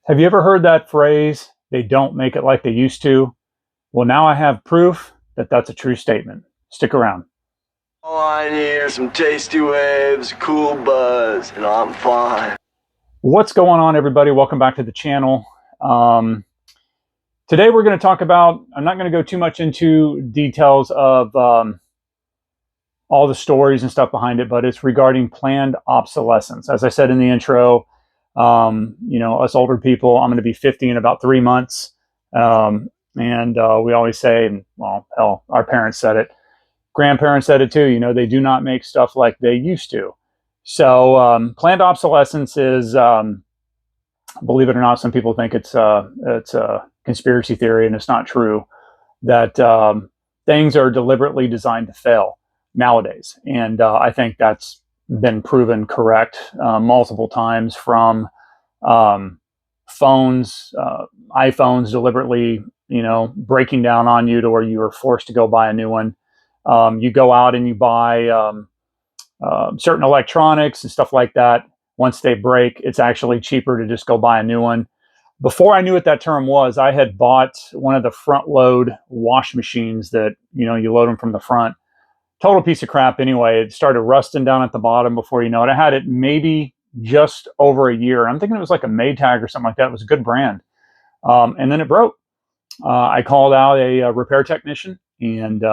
Have you ever heard that phrase, they don't make it like they used to? Well, now I have proof that that's a true statement. Stick around. All I need are some tasty waves, cool buzz, and I'm fine. What's going on, everybody? Welcome back to the channel. Today we're going to talk about, I'm not going to go too much into details of all the stories and stuff behind it, but it's regarding planned obsolescence. As I said in the intro, us older people, I'm going to be 50 in about 3 months. And we always say, well, hell, our parents said it. Grandparents said it too. They do not make stuff like they used to. So planned obsolescence is, believe it or not, some people think it's a conspiracy theory, and it's not true. That things are deliberately designed to fail nowadays, and I think that's been proven correct multiple times from phones, iPhones deliberately, breaking down on you to where you are forced to go buy a new one. You go out and you buy certain electronics and stuff like that. Once they break, it's actually cheaper to just go buy a new one. Before I knew what that term was, I had bought one of the front load wash machines that, you load them from the front. Total piece of crap anyway. It started rusting down at the bottom before you know it. I had it maybe just over a year. I'm thinking it was like a Maytag or something like that. It was a good brand. And then it broke. I called out a repair technician, and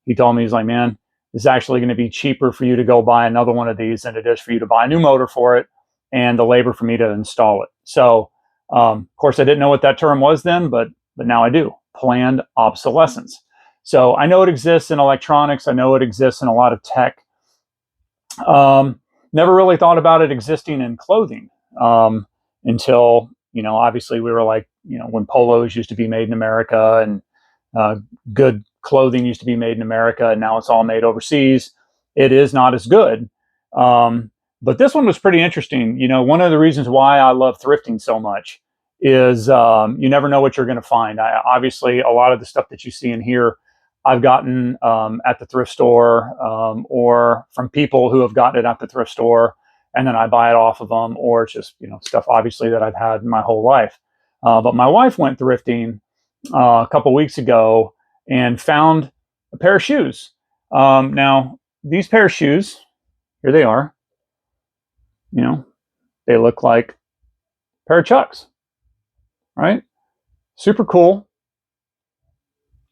he told me, he's like, man, it's actually going to be cheaper for you to go buy another one of these than it is for you to buy a new motor for it and the labor for me to install it. So, of course, I didn't know what that term was then, but now I do. Planned obsolescence. So I know it exists in electronics. I know it exists in a lot of tech. Never really thought about it existing in clothing until, obviously we were like, when polos used to be made in America and good clothing used to be made in America, and now it's all made overseas. It is not as good. But this one was pretty interesting. One of the reasons why I love thrifting so much is you never know what you're going to find. Obviously, a lot of the stuff that you see in here, I've gotten at the thrift store or from people who have gotten it at the thrift store, and then I buy it off of them, or it's just stuff obviously that I've had my whole life. But my wife went thrifting a couple weeks ago and found a pair of shoes. Now, these pair of shoes, here they are. They look like a pair of Chucks, right? Super cool,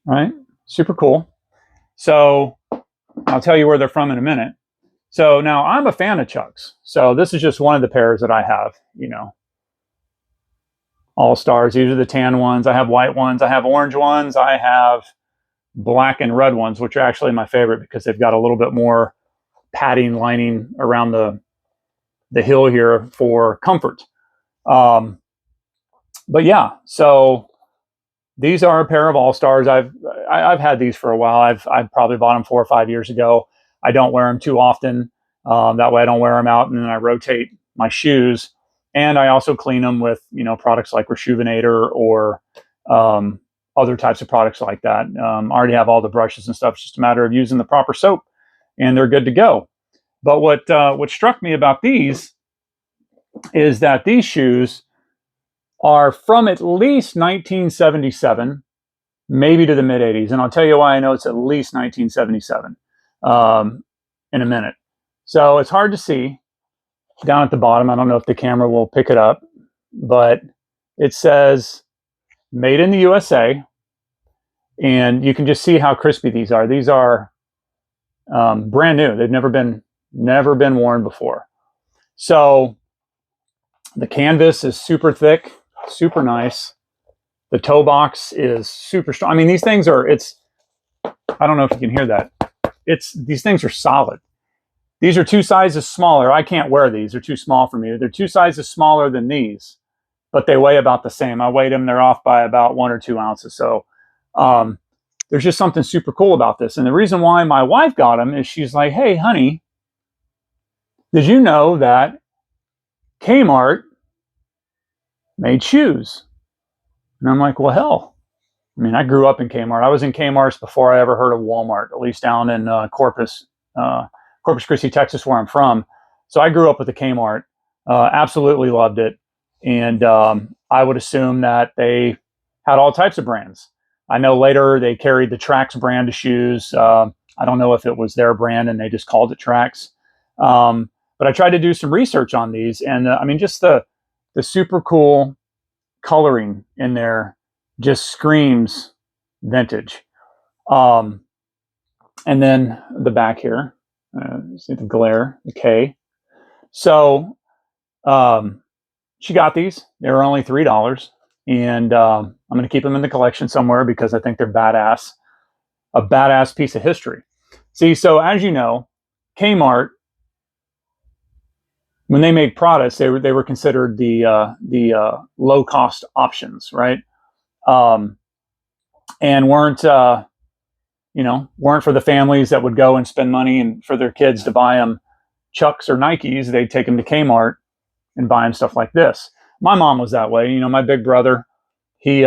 right? Super cool. So I'll tell you where they're from in a minute. So now I'm a fan of Chucks. So this is just one of the pairs that I have, All Stars. These are the tan ones. I have white ones. I have orange ones. I have black and red ones, which are actually my favorite because they've got a little bit more padding lining around the heel here for comfort. But yeah, so these are a pair of All Stars. I've had these for a while. I've probably bought them 4 or 5 years ago. I don't wear them too often. That way I don't wear them out, and then I rotate my shoes. And I also clean them with products like Rejuvenator or other types of products like that. I already have all the brushes and stuff. It's just a matter of using the proper soap, and they're good to go. But what struck me about these is that these shoes are from at least 1977, maybe to the mid 80s. And I'll tell you why I know it's at least 1977 in a minute. So it's hard to see down at the bottom. I don't know if the camera will pick it up, but it says made in the USA. And you can just see how crispy these are. These are brand new. They've never been worn before. So the canvas is super thick, super nice. The toe box is super strong. I mean, these things are, I don't know if you can hear that. These things are solid. These are 2 sizes smaller. I can't wear these. They're too small for me. They're 2 sizes smaller than these, but they weigh about the same. I weighed them. They're off by about 1 or 2 ounces. So there's just something super cool about this. And the reason why my wife got them is she's like, hey, honey, did you know that Kmart made shoes? And I'm like, well, hell, I mean, I grew up in Kmart. I was in Kmart's before I ever heard of Walmart, at least down in Corpus Christi, Texas, where I'm from. So I grew up with the Kmart. Absolutely loved it. And I would assume that they had all types of brands. I know later they carried the Trax brand of shoes. I don't know if it was their brand and they just called it Trax. But I tried to do some research on these, and I mean, just the super cool coloring in there just screams vintage. Um, and then the back here, see the glare, the K. So um, she got these. They were only $3, and I'm going to keep them in the collection somewhere because I think they're badass. A badass piece of history. See, so as you know, Kmart, when they made products, they were considered the low cost options, right? Um, and weren't for the families that would go and spend money and for their kids to buy them Chucks or Nikes. They'd take them to Kmart and buy them stuff like this. My mom was that way. My big brother, he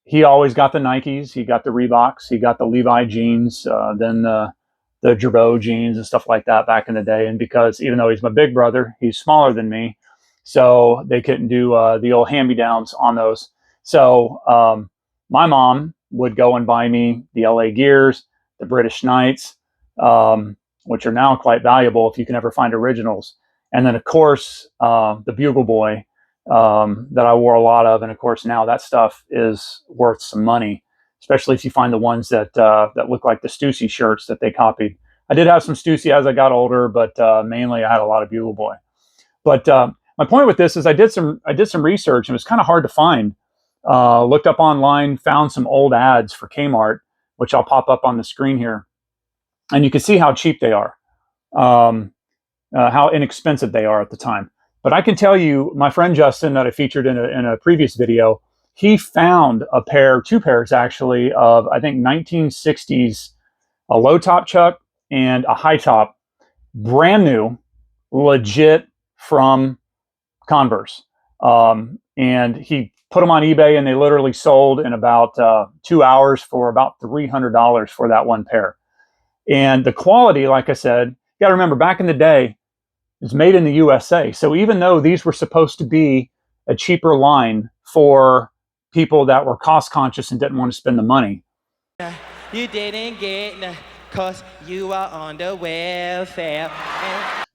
he always got the Nikes, he got the Reeboks, he got the Levi jeans, then the Girbaud jeans and stuff like that back in the day. And because even though he's my big brother, he's smaller than me, so they couldn't do the old hand-me-downs on those. So my mom would go and buy me the LA Gears, the British Knights, which are now quite valuable if you can ever find originals. And then, of course, the Bugle Boy that I wore a lot of. And of course, now that stuff is worth some money, especially if you find the ones that look like the Stussy shirts that they copied. I did have some Stussy as I got older, but mainly I had a lot of Bugle Boy. But my point with this is I did some research and it was kind of hard to find. Looked up online, found some old ads for Kmart, which I'll pop up on the screen here, and you can see how cheap they are, how inexpensive they are at the time. But I can tell you, my friend Justin, that I featured in a previous video, he found two pairs actually, of I think 1960s, a low top Chuck and a high top, brand new, legit from Converse. And he put them on eBay, and they literally sold in about 2 hours for about $300 for that one pair. And the quality, like I said, you got to remember back in the day, it's made in the USA. So even though these were supposed to be a cheaper line for people that were cost conscious and didn't want to spend the money, you didn't get cause you are on the welfare.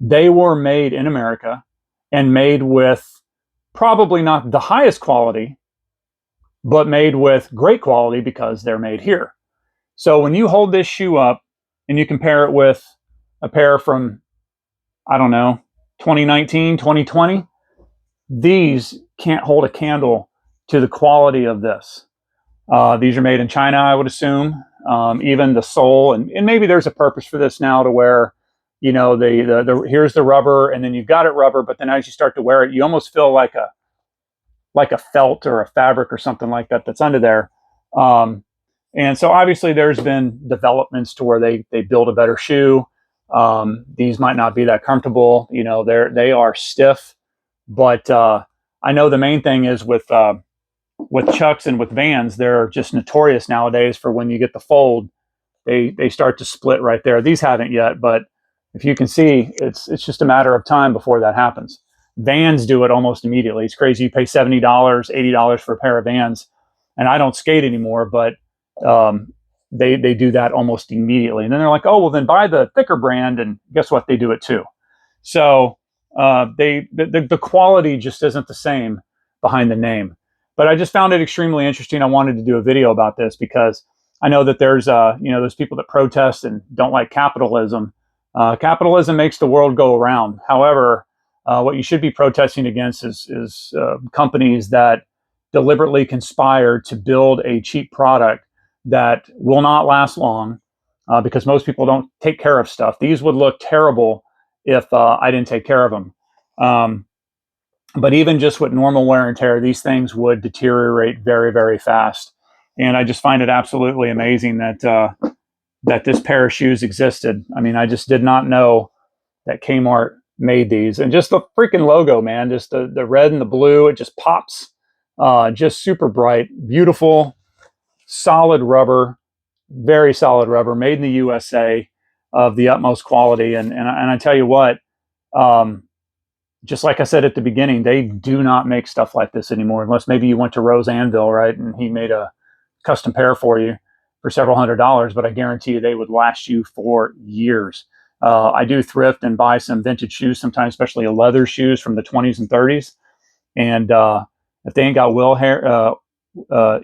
they were made in America and made with probably not the highest quality, but made with great quality because they're made here. So when you hold this shoe up and you compare it with a pair from, I don't know, 2019, 2020, these can't hold a candle to the quality of this. These are made in China, I would assume. Even the sole, and maybe there's a purpose for this now to where, here's the rubber, and then you've got it rubber, but then as you start to wear it, you almost feel like a felt or a fabric or something like that that's under there. And so obviously there's been developments to where they build a better shoe. These might not be that comfortable. They are stiff, but I know the main thing is with Chucks and with Vans, they're just notorious nowadays for when you get the fold, they start to split right there. These haven't yet, but if you can see, it's just a matter of time before that happens. Vans do it almost immediately. It's crazy. You pay $70, $80 for a pair of Vans, and I don't skate anymore, but they do that almost immediately. And then they're like, oh, well, then buy the thicker brand, and guess what? They do it too. So the quality just isn't the same behind the name. But I just found it extremely interesting. I wanted to do a video about this because I know that there's people that protest and don't like capitalism. Capitalism makes the world go around. However, what you should be protesting against is companies that deliberately conspire to build a cheap product that will not last long because most people don't take care of stuff. These would look terrible if I didn't take care of them. But even just with normal wear and tear, these things would deteriorate very, very fast. And I just find it absolutely amazing that this pair of shoes existed. I mean, I just did not know that Kmart made these. And just the freaking logo, man, just the red and the blue, it just pops. Just super bright, beautiful, solid rubber, very solid rubber, made in the USA, of the utmost quality. And I tell you what, just like I said at the beginning, they do not make stuff like this anymore, unless maybe you went to Rose Anvil, right, and he made a custom pair for you for several $100s, but I guarantee you they would last you for years. I do thrift and buy some vintage shoes sometimes, especially leather shoes from the 20s and 30s. And if they ain't got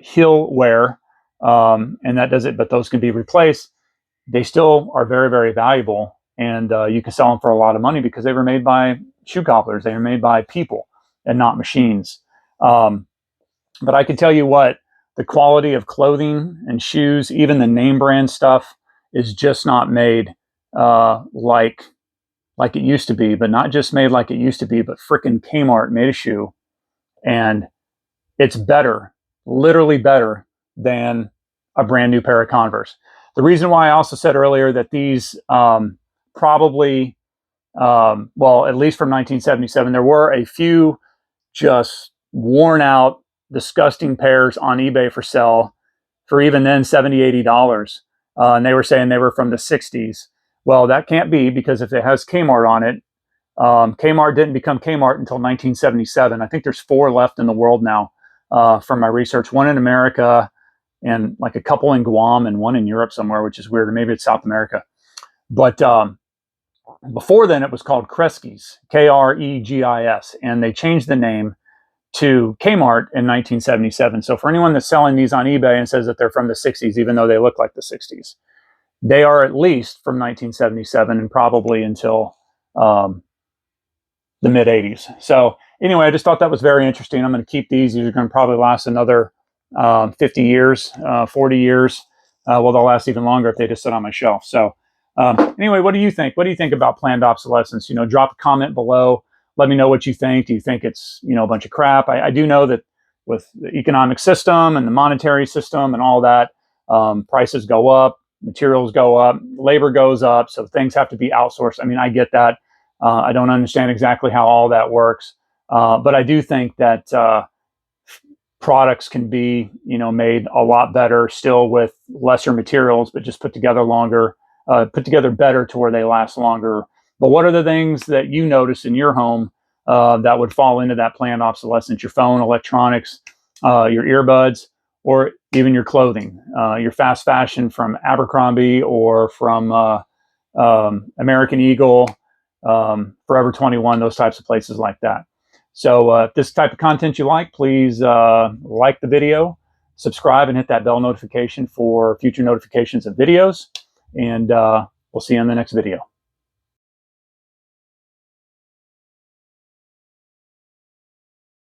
heel wear, and that does it, but those can be replaced, they still are very, very valuable. And you can sell them for a lot of money because they were made by shoe cobblers. They were made by people and not machines. But I can tell you what, the quality of clothing and shoes, even the name brand stuff, is just not made like it used to be. But not just made like it used to be, but freaking Kmart made a shoe, and it's better, literally better than a brand new pair of Converse. The reason why I also said earlier that these probably, well, at least from 1977, there were a few just worn out, disgusting pairs on eBay for sale for even then $70, $80. And they were saying they were from the 60s. Well, that can't be, because if it has Kmart on it, Kmart didn't become Kmart until 1977. I think there's 4 left in the world now, from my research. One in America, and like a couple in Guam, and one in Europe somewhere, which is weird. Or maybe it's South America. But before then, it was called Kresge's, Kregis, and they changed the name to Kmart in 1977. So for anyone that's selling these on eBay and says that they're from the 60s, even though they look like the 60s, they are at least from 1977 and probably until the mid 80s. So anyway, I just thought that was very interesting. I'm going to keep these. These are going to probably last another 50 years, 40 years. Well, they'll last even longer if they just sit on my shelf. So anyway, what do you think? What do you think about planned obsolescence? Drop a comment below. Let me know what you think. Do you think it's, a bunch of crap? I do know that with the economic system and the monetary system and all that, prices go up, materials go up, labor goes up. So things have to be outsourced. I mean, I get that. I don't understand exactly how all that works. But I do think that products can be, made a lot better still with lesser materials, but just put together longer, put together better to where they last longer. But what are the things that you notice in your home that would fall into that planned obsolescence? Your phone, electronics, your earbuds, or even your clothing, your fast fashion from Abercrombie or from American Eagle, Forever 21, those types of places like that. So if this type of content you like, please like the video, subscribe, and hit that bell notification for future notifications of videos. And we'll see you in the next video.